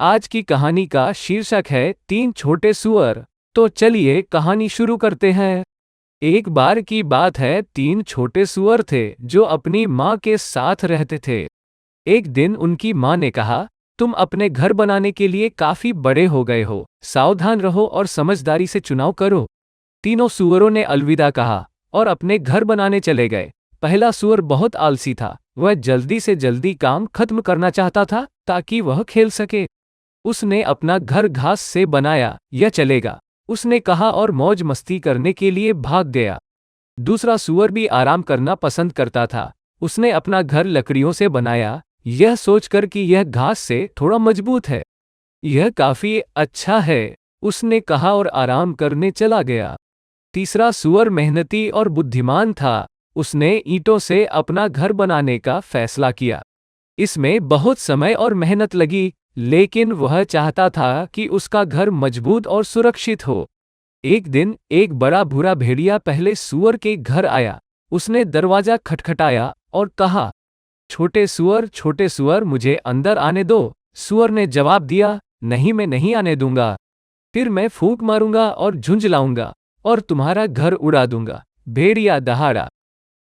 आज की कहानी का शीर्षक है तीन छोटे सुअर। तो चलिए कहानी शुरू करते हैं। एक बार की बात है, तीन छोटे सुअर थे जो अपनी माँ के साथ रहते थे। एक दिन उनकी माँ ने कहा, तुम अपने घर बनाने के लिए काफी बड़े हो गए हो, सावधान रहो और समझदारी से चुनाव करो। तीनों सुअरों ने अलविदा कहा और अपने घर बनाने चले गए। पहला सुअर बहुत आलसी था, वह जल्दी से जल्दी काम खत्म करना चाहता था ताकि वह खेल सके। उसने अपना घर घास से बनाया, यह चलेगा, उसने कहा और मौज मस्ती करने के लिए भाग गया। दूसरा सुअर भी आराम करना पसंद करता था। उसने अपना घर लकड़ियों से बनाया, यह सोचकर कि यह घास से थोड़ा मजबूत है। यह काफी अच्छा है, उसने कहा और आराम करने चला गया। तीसरा सुअर मेहनती और बुद्धिमान था। उसने ईंटों से अपना घर बनाने का फैसला किया। इसमें बहुत समय और मेहनत लगी, लेकिन वह चाहता था कि उसका घर मजबूत और सुरक्षित हो। एक दिन एक बड़ा भूरा भेड़िया पहले सुअर के घर आया। उसने दरवाजा खटखटाया और कहा, छोटे सुअर मुझे अंदर आने दो। सुअर ने जवाब दिया, नहीं, मैं नहीं आने दूंगा। फिर मैं फूंक मारूंगा और झुंझलाऊंगा और तुम्हारा घर उड़ा दूंगा। भेड़िया दहाड़ा।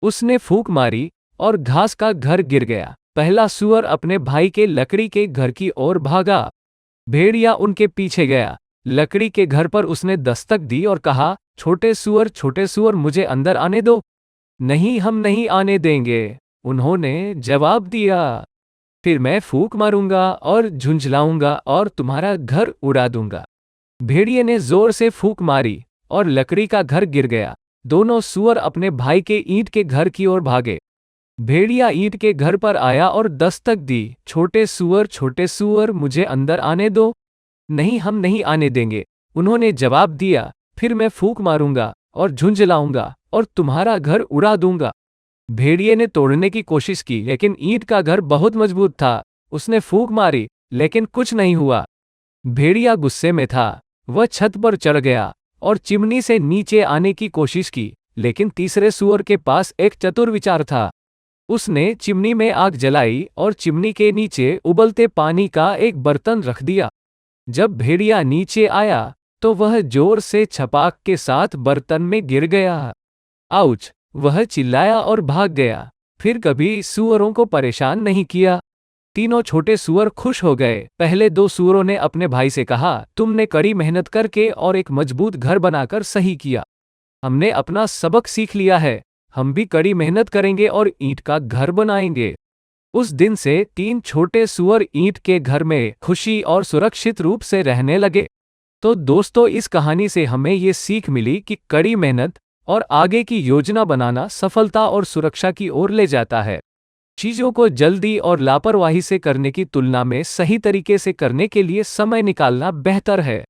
उसने फूंक मारी और घास का घर गिर गया। पहला सुअर अपने भाई के लकड़ी के घर की ओर भागा। भेड़िया उनके पीछे गया। लकड़ी के घर पर उसने दस्तक दी और कहा, छोटे सुअर मुझे अंदर आने दो। नहीं, हम नहीं आने देंगे, उन्होंने जवाब दिया। फिर मैं फूंक मारूंगा और झुंझलाऊंगा और तुम्हारा घर उड़ा दूंगा। भेड़िए ने जोर से फूंक मारी और लकड़ी का घर गिर गया। दोनों सुअर अपने भाई के ईंट के घर की ओर भागे। भेड़िया ईंट के घर पर आया और दस्तक दी, छोटे सुअर मुझे अंदर आने दो। नहीं, हम नहीं आने देंगे, उन्होंने जवाब दिया। फिर मैं फूंक मारूंगा और झुंझलाऊंगा और तुम्हारा घर उड़ा दूंगा। भेड़िए ने तोड़ने की कोशिश की, लेकिन ईंट का घर बहुत मजबूत था। उसने फूंक मारी, लेकिन कुछ नहीं हुआ। भेड़िया गुस्से में था। वह छत पर चढ़ गया और चिमनी से नीचे आने की कोशिश की, लेकिन तीसरे सुअर के पास एक चतुर विचार था। उसने चिमनी में आग जलाई और चिमनी के नीचे उबलते पानी का एक बर्तन रख दिया। जब भेड़िया नीचे आया तो वह जोर से छपाक के साथ बर्तन में गिर गया। आउच! वह चिल्लाया और भाग गया। फिर कभी सुअरों को परेशान नहीं किया। तीनों छोटे सुअर खुश हो गए। पहले दो सुअरों ने अपने भाई से कहा, तुमने कड़ी मेहनत करके और एक मजबूत घर बनाकर सही किया। हमने अपना सबक सीख लिया है, हम भी कड़ी मेहनत करेंगे और ईंट का घर बनाएंगे। उस दिन से तीन छोटे सुअर ईंट के घर में खुशी और सुरक्षित रूप से रहने लगे। तो दोस्तों, इस कहानी से हमें ये सीख मिली कि कड़ी मेहनत और आगे की योजना बनाना सफलता और सुरक्षा की ओर ले जाता है। चीजों को जल्दी और लापरवाही से करने की तुलना में सही तरीके से करने के लिए समय निकालना बेहतर है।